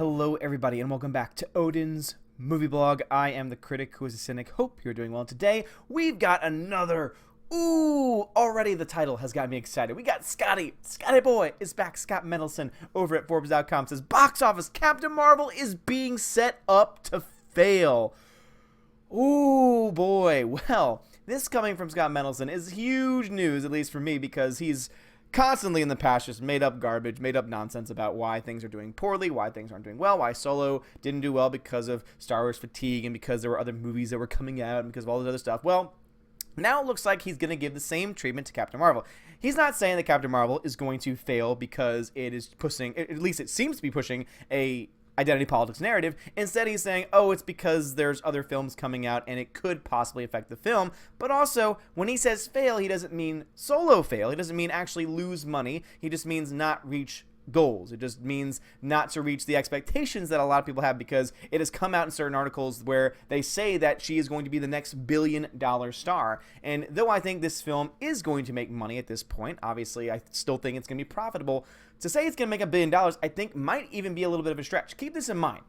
Hello, everybody, and welcome back to Odin's Movie Blog. I am the critic who is a cynic. Hope you're doing well. Today, we've got another... already the title has got me excited. We got Scotty Boy is back. Scott Mendelson over at Forbes.com says, box office, Captain Marvel is being set up to fail. Ooh, boy. Well, this coming from Scott Mendelson is huge news, at least for me, because he's constantly in the past just made up garbage, made up nonsense about why things are doing poorly, why things aren't doing well, why Solo didn't do well because of Star Wars fatigue and because there were other movies that were coming out and because of all this other stuff. Well, now it looks like he's going to give the same treatment to Captain Marvel. He's not saying that Captain Marvel is going to fail because it is pushing, at least it seems to be pushing, a identity politics narrative. Instead, he's saying, oh, it's because there's other films coming out and it could possibly affect the film. But also, when he says fail, he doesn't mean Solo fail. He doesn't mean actually lose money. He just means not reach goals. It just means not to reach the expectations that a lot of people have, because it has come out in certain articles where they say that she is going to be the next billion-dollar star. And though I think this film is going to make money at this point, obviously I still think it's going to be profitable. To say it's going to make $1 billion, I think might even be a little bit of a stretch. Keep this in mind.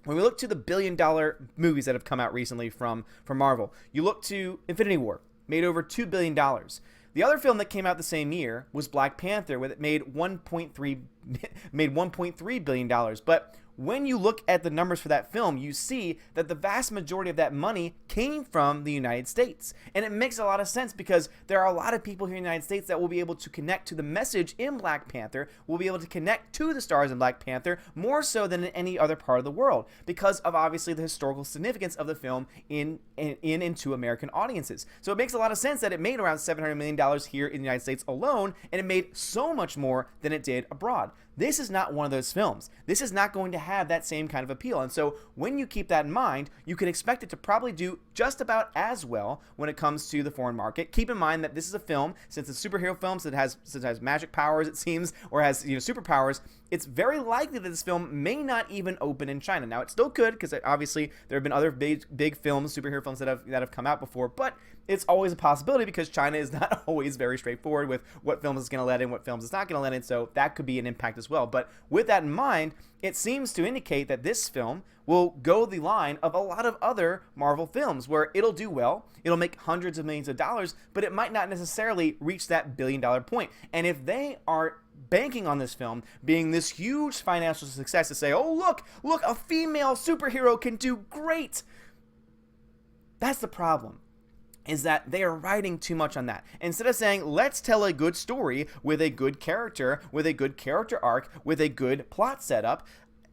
When we look to the billion-dollar movies that have come out recently from Marvel, you look to Infinity War, made over $2 billion. The other film that came out the same year was Black Panther, with it made $1.3 billion. But when you look at the numbers for that film, you see that the vast majority of that money came from the United States. And it makes a lot of sense, because there are a lot of people here in the United States that will be able to connect to the message in Black Panther, will be able to connect to the stars in Black Panther more so than in any other part of the world, because of obviously the historical significance of the film in to American audiences. So it makes a lot of sense that it made around $700 million here in the United States alone, and it made so much more than it did abroad. This is not one of those films. This is not going to have that same kind of appeal. And so when you keep that in mind, you can expect it to probably do just about as well when it comes to the foreign market. Keep in mind that this is a film, since it's a superhero film, since it has magic powers, it seems, or has superpowers, it's very likely that this film may not even open in China. Now, it still could, because obviously there have been other big films, superhero films that have come out before, but it's always a possibility, because China is not always very straightforward with what films it's going to let in, what films it's not going to let in, so that could be an impact as well. But with that in mind, it seems to indicate that this film will go the line of a lot of other Marvel films, where it'll do well, it'll make hundreds of millions of dollars, but it might not necessarily reach that billion-dollar point. And if they are banking on this film being this huge financial success to say, oh, look, a female superhero can do great, that's the problem, is that they are writing too much on that. Instead of saying, let's tell a good story with a good character arc, with a good plot setup,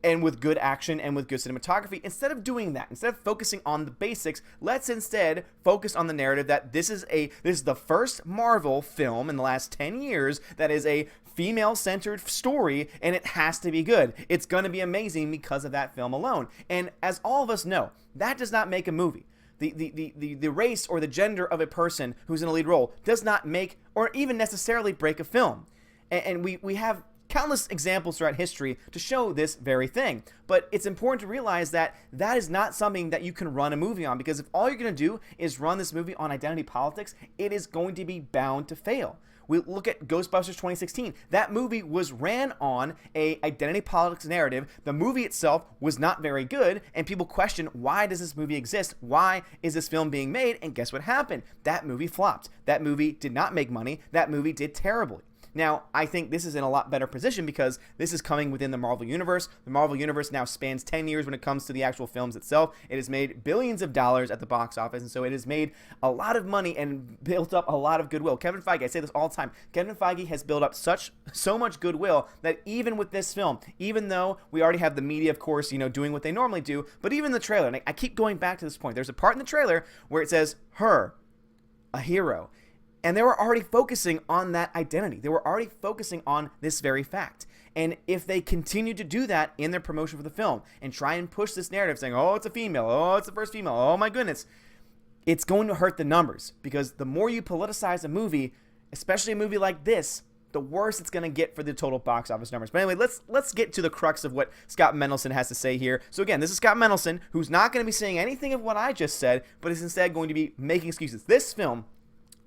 and with good action and with good cinematography, instead of doing that, instead of focusing on the basics, let's instead focus on the narrative that this is the first Marvel film in the last 10 years that is a female-centered story, and it has to be good. It's going to be amazing because of that film alone. And as all of us know, that does not make a movie. The race or the gender of a person who's in a lead role does not make or even necessarily break a film. And we have countless examples throughout history to show this very thing. But it's important to realize that that is not something that you can run a movie on, because if all you're going to do is run this movie on identity politics, it is going to be bound to fail. We look at Ghostbusters 2016. That movie was ran on a identity politics narrative. The movie itself was not very good, and people question, why does this movie exist? Why is this film being made? And guess what happened? That movie flopped. That movie did not make money. That movie did terribly. Now, I think this is in a lot better position, because this is coming within the Marvel Universe. The Marvel Universe now spans 10 years when it comes to the actual films itself. It has made billions of dollars at the box office, and so it has made a lot of money and built up a lot of goodwill. Kevin Feige, I say this all the time, Kevin Feige has built up so much goodwill that even with this film, even though we already have the media, of course, doing what they normally do, but even the trailer, and I keep going back to this point, there's a part in the trailer where it says, her, a hero. And they were already focusing on that identity. They were already focusing on this very fact. And if they continue to do that in their promotion for the film and try and push this narrative saying, oh, it's a female, oh, it's the first female, oh my goodness, it's going to hurt the numbers, because the more you politicize a movie, especially a movie like this, the worse it's going to get for the total box office numbers. But anyway, let's get to the crux of what Scott Mendelson has to say here. So again, this is Scott Mendelson, who's not going to be saying anything of what I just said, but is instead going to be making excuses. This film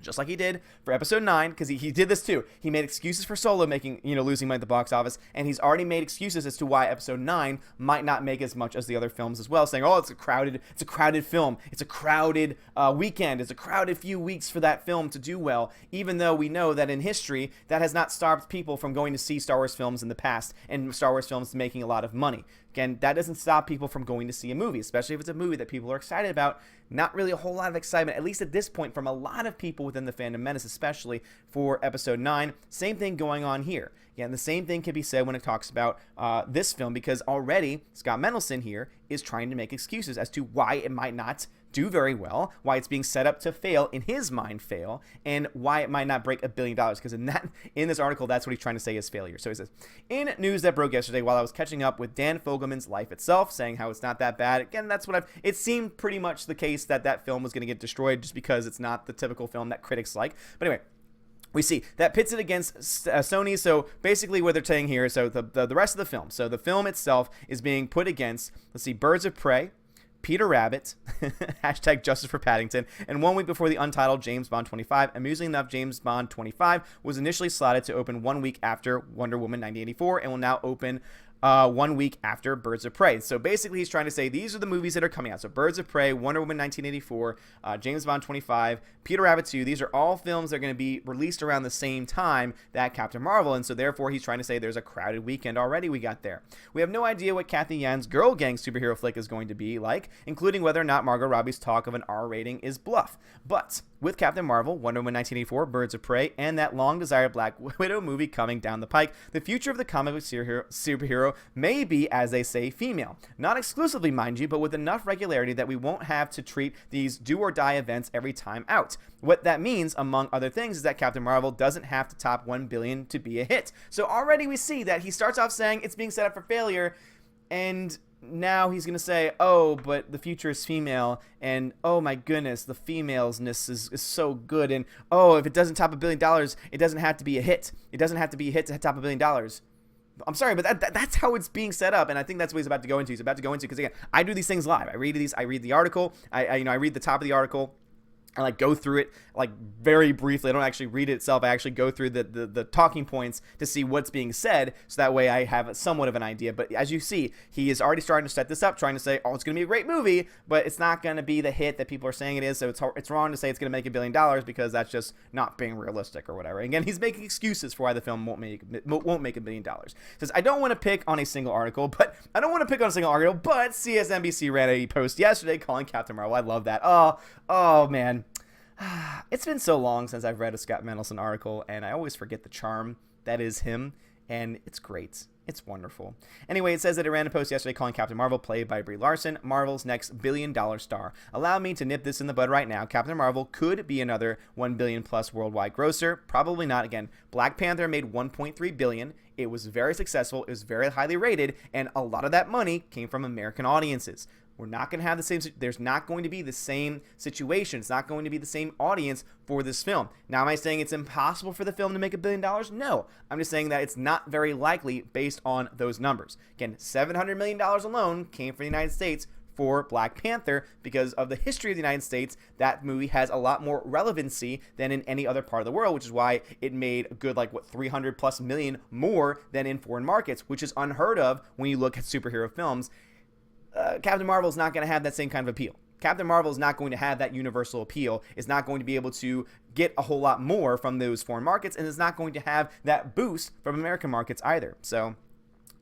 just like he did for episode 9, because he did this too. He made excuses for Solo making, losing money at the box office, and he's already made excuses as to why episode 9 might not make as much as the other films as well, saying, oh, it's a crowded film, it's a crowded weekend, it's a crowded few weeks for that film to do well, even though we know that in history, that has not stopped people from going to see Star Wars films in the past, and Star Wars films making a lot of money. Again, that doesn't stop people from going to see a movie, especially if it's a movie that people are excited about. Not really a whole lot of excitement, at least at this point, from a lot of people within the fandom menace, especially for episode 9. Same thing going on here. Again, the same thing can be said when it talks about this film, because already Scott Mendelson here is trying to make excuses as to why it might not do very well, why it's being set up to fail, in his mind fail, and why it might not break $1 billion, because in this article, that's what he's trying to say is failure. So he says, in news that broke yesterday while I was catching up with Dan Fogelman's Life Itself, saying how it's not that bad. Again, that's what it seemed pretty much the case that film was going to get destroyed just because it's not the typical film that critics like. But anyway, we see that pits it against Sony. So basically what they're saying here, so the rest of the film, so the film itself is being put against, let's see, Birds of Prey, Peter Rabbit, hashtag Justice for Paddington, and 1 week before the untitled James Bond 25. Amusingly enough, James Bond 25 was initially slotted to open 1 week after Wonder Woman 1984 and will now open 1 week after Birds of Prey. So basically he's trying to say these are the movies that are coming out. So Birds of Prey, Wonder Woman 1984, James Bond 25, Peter Rabbit 2. These are all films that are going to be released around the same time that Captain Marvel. And so therefore he's trying to say there's a crowded weekend already we got there. We have no idea what Kathy Yan's Girl Gang superhero flick is going to be like, including whether or not Margot Robbie's talk of an R rating is bluff. But with Captain Marvel, Wonder Woman 1984, Birds of Prey, and that long-desired Black Widow movie coming down the pike, the future of the comic book superhero may be, as they say, female. Not exclusively, mind you, but with enough regularity that we won't have to treat these do-or-die events every time out. What that means, among other things, is that Captain Marvel doesn't have to top 1 billion to be a hit. So already we see that he starts off saying it's being set up for failure, and now he's going to say, oh, but the future is female, and oh my goodness, the femaleness is so good, and oh, if it doesn't top $1 billion, it doesn't have to be a hit. It doesn't have to be a hit to top $1 billion. I'm sorry, but that's how it's being set up, and I think that's what he's about to go into. He's about to go into, because again, I do these things live. I read the article, I read the top of the article, I go through it very briefly. I don't actually read it itself. I actually go through the talking points to see what's being said, so that way I have somewhat of an idea. But as you see, he is already starting to set this up, trying to say, oh, it's going to be a great movie, but it's not going to be the hit that people are saying it is. So it's wrong to say it's going to make $1 billion, because that's just not being realistic or whatever. Again, he's making excuses for why the film won't make $1 billion. He says, I don't want to pick on a single article, but CSNBC ran a post yesterday calling Captain Marvel. I love that. Oh man. It's been so long since I've read a Scott Mendelson article, and I always forget the charm that is him, and it's great. It's wonderful. Anyway, it says that it ran a post yesterday calling Captain Marvel, played by Brie Larson, Marvel's next $1 billion star. Allow me to nip this in the bud right now. Captain Marvel could be another $1 billion plus worldwide grosser. Probably not. Again, Black Panther made $1.3 billion. It was very successful. It was very highly rated, and a lot of that money came from American audiences. We're not going to have the same, there's not going to be the same situation. It's not going to be the same audience for this film. Now, am I saying it's impossible for the film to make $1 billion? No. I'm just saying that it's not very likely based on those numbers. Again, $700 million alone came from the United States for Black Panther. Because of the history of the United States, that movie has a lot more relevancy than in any other part of the world, which is why it made a good, 300 plus million more than in foreign markets, which is unheard of when you look at superhero films. Captain Marvel is not going to have that same kind of appeal. Captain Marvel is not going to have that universal appeal. It's not going to be able to get a whole lot more from those foreign markets, and it's not going to have that boost from American markets either. So,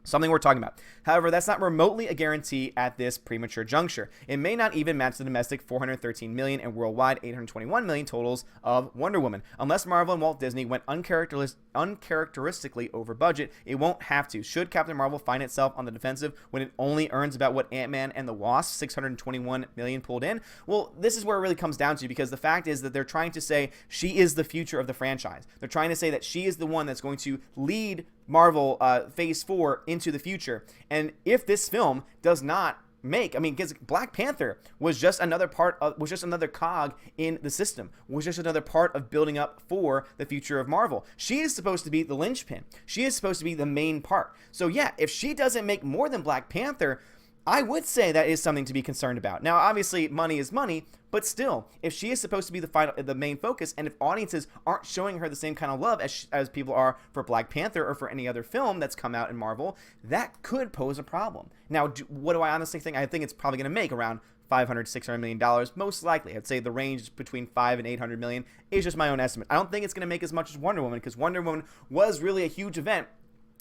something we're talking about. However, that's not remotely a guarantee at this premature juncture. It may not even match the domestic $413 million and worldwide $821 million totals of Wonder Woman. Unless Marvel and Walt Disney went uncharacteristically over budget, it won't have to. Should Captain Marvel find itself on the defensive when it only earns about what Ant-Man and the Wasp, $621 million, pulled in? Well, this is where it really comes down to, because the fact is that they're trying to say she is the future of the franchise. They're trying to say that she is the one that's going to lead Marvel Phase 4 into the future. And if this film does not because Black Panther was just another cog in the system, was just another part of building up for the future of Marvel. She is supposed to be the linchpin. She is supposed to be the main part. So yeah, if she doesn't make more than Black Panther, I would say that is something to be concerned about. Now, obviously, money is money, but still, if she is supposed to be the main focus, and if audiences aren't showing her the same kind of love as people are for Black Panther or for any other film that's come out in Marvel, that could pose a problem. Now, what do I honestly think? I think it's probably going to make around $500-600 million, most likely. I'd say the range is between $500 and $800 million is just my own estimate. I don't think it's going to make as much as Wonder Woman, because Wonder Woman was really a huge event,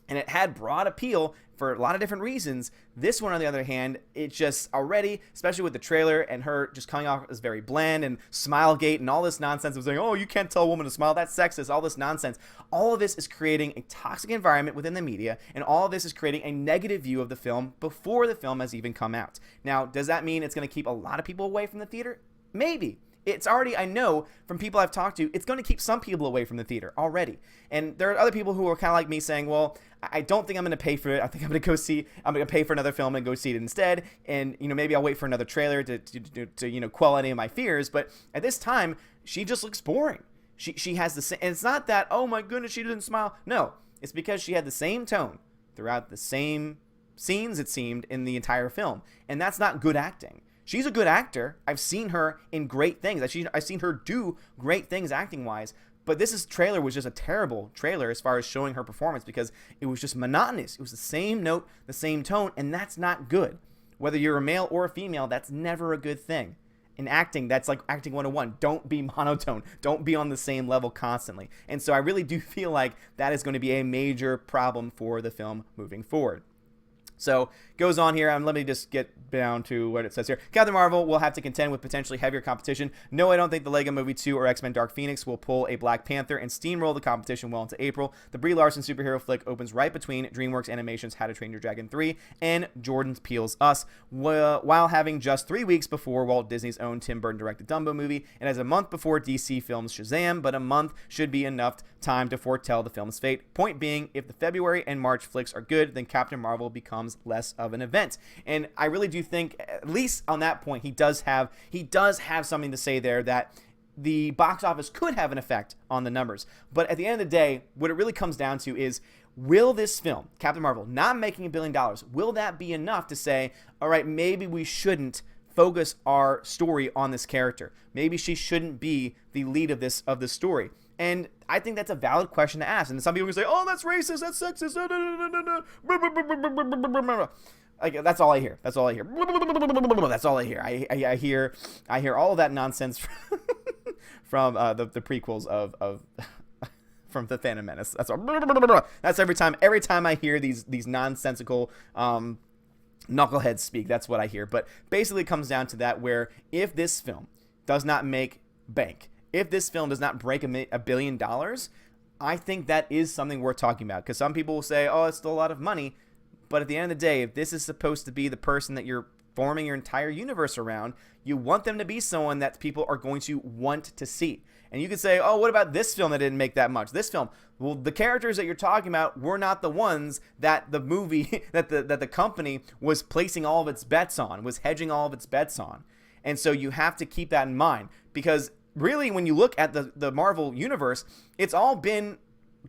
and it had broad appeal for a lot of different reasons. This one, on the other hand, it just already, especially with the trailer and her just coming off as very bland and Smilegate and all this nonsense of saying, oh, you can't tell a woman to smile, that's sexist, all this nonsense. All of this is creating a toxic environment within the media, and all of this is creating a negative view of the film before the film has even come out. Now, does that mean it's going to keep a lot of people away from the theater? Maybe. It's already, I know from people I've talked to, it's going to keep some people away from the theater already. And there are other people who are kind of like me saying, well, I don't think I'm going to pay for it. I think I'm going to pay for another film and go see it instead. And, maybe I'll wait for another trailer to quell any of my fears. But at this time, she just looks boring. She has the same, and it's not that, oh my goodness, she didn't smile. No, it's because she had the same tone throughout the same scenes, it seemed, in the entire film. And that's not good acting. She's a good actor. I've seen her in great things. I've seen her do great things acting-wise. But this trailer was just a terrible trailer as far as showing her performance, because it was just monotonous. It was the same note, the same tone, and that's not good. Whether you're a male or a female, that's never a good thing. In acting, that's like acting 101. Don't be monotone. Don't be on the same level constantly. And so I really do feel like that is going to be a major problem for the film moving forward. So, goes on here, let me just get down to what it says here. Captain Marvel will have to contend with potentially heavier competition. No, I don't think the Lego Movie 2 or X-Men Dark Phoenix will pull a Black Panther and steamroll the competition well into April. The Brie Larson superhero flick opens right between DreamWorks Animation's How to Train Your Dragon 3 and Jordan Peele's Us, while having just 3 weeks before Walt Disney's own Tim Burton-directed Dumbo movie, and as a month before DC films Shazam, but a month should be enough time to foretell the film's fate. Point being, if the February and March flicks are good, then Captain Marvel becomes less of an event. And I really do think, at least on that point, he does have something to say there, that the box office could have an effect on the numbers. But at the end of the day, what it really comes down to is, will this film, Captain Marvel, not making $1 billion, will that be enough to say, all right, maybe we shouldn't focus our story on this character. Maybe she shouldn't be the lead of this story. And I think that's a valid question to ask. And some people can say, oh, that's racist, that's sexist. Like, that's all I hear. That's all I hear. I hear all of that nonsense from the prequels of from the Phantom Menace. That's all. That's every time I hear these nonsensical knuckleheads speak. That's what I hear. But basically, it comes down to that, where if this film does not make bank, if this film does not break $1 billion, I think that is something worth talking about. Because some people will say, oh, it's still a lot of money. But at the end of the day, if this is supposed to be the person that you're forming your entire universe around, you want them to be someone that people are going to want to see. And you could say, oh, what about this film that didn't make that much? This film, well, the characters that you're talking about were not the ones that the movie, that the company was placing all of its bets on, was hedging all of its bets on. And so you have to keep that in mind, because really, when you look at the Marvel universe, it's all been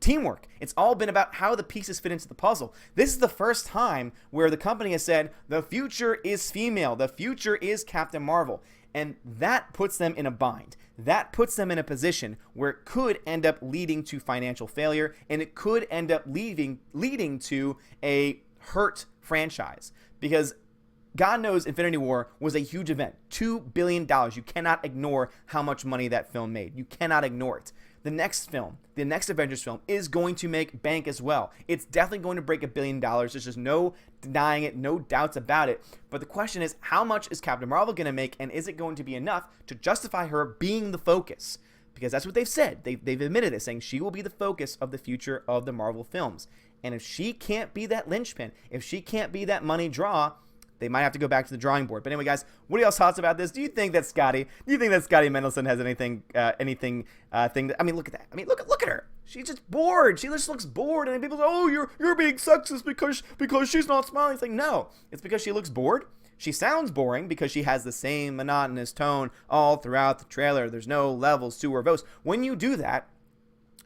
teamwork. It's all been about how the pieces fit into the puzzle. This is the first time where the company has said, the future is female. The future is Captain Marvel. And that puts them in a bind. That puts them in a position where it could end up leading to financial failure, and it could end up leading to a hurt franchise. Because God knows Infinity War was a huge event. $2 billion. You cannot ignore how much money that film made. You cannot ignore it. The next film, the next Avengers film, is going to make bank as well. It's definitely going to break $1 billion. There's just no denying it, no doubts about it. But the question is, how much is Captain Marvel going to make, and is it going to be enough to justify her being the focus? Because that's what they've said. They've admitted it, saying she will be the focus of the future of the Marvel films. And if she can't be that linchpin, if she can't be that money draw, they might have to go back to the drawing board. But anyway, guys, what are y'all's thoughts about this? Do you think that Scotty Mendelson has anything? I mean, look at that. I mean, look at her. She's just bored. She just looks bored. And people say, oh, you're being sexist because she's not smiling. It's like, no, it's because she looks bored. She sounds boring because she has the same monotonous tone all throughout the trailer. There's no levels to her voice. When you do that,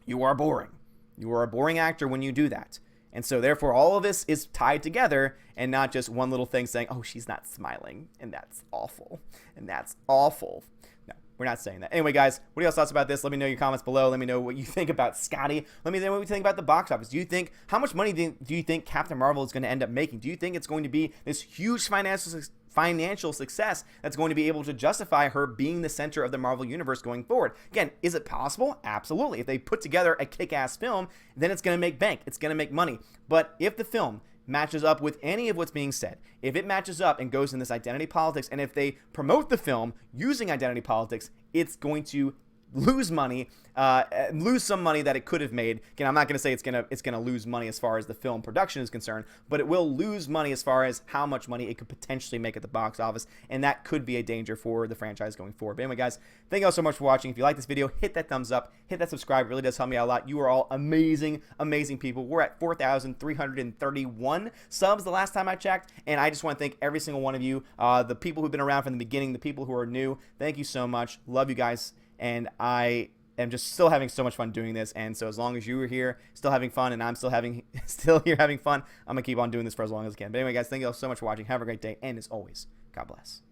you are boring. You are a boring actor when you do that. And so therefore all of this is tied together and not just one little thing saying, oh, she's not smiling and that's awful and that's awful. No, we're not saying that. Anyway, guys, what are y'all's thoughts about this? Let me know in your comments below. Let me know what you think about Scotty. Let me know what you think about the box office. Do you think, how much money do you think Captain Marvel is going to end up making? Do you think it's going to be this huge financial success that's going to be able to justify her being the center of the Marvel Universe going forward? Again, is it possible? Absolutely. If they put together a kick-ass film, then it's going to make bank. It's going to make money. But if the film matches up with any of what's being said, if it matches up and goes in this identity politics, and if they promote the film using identity politics, it's going to lose money, lose some money that it could have made. Again, I'm not going to say it's gonna lose money as far as the film production is concerned, but it will lose money as far as how much money it could potentially make at the box office, and that could be a danger for the franchise going forward. But anyway, guys, thank you all so much for watching. If you like this video, hit that thumbs up, hit that subscribe. It really does help me out a lot. You are all amazing, amazing people. We're at 4,331 subs the last time I checked, and I just want to thank every single one of you, the people who've been around from the beginning, the people who are new. Thank you so much. Love you guys. And I am just still having so much fun doing this. And so as long as you are here still having fun and I'm still here having fun, I'm going to keep on doing this for as long as I can. But anyway, guys, thank you all so much for watching. Have a great day. And as always, God bless.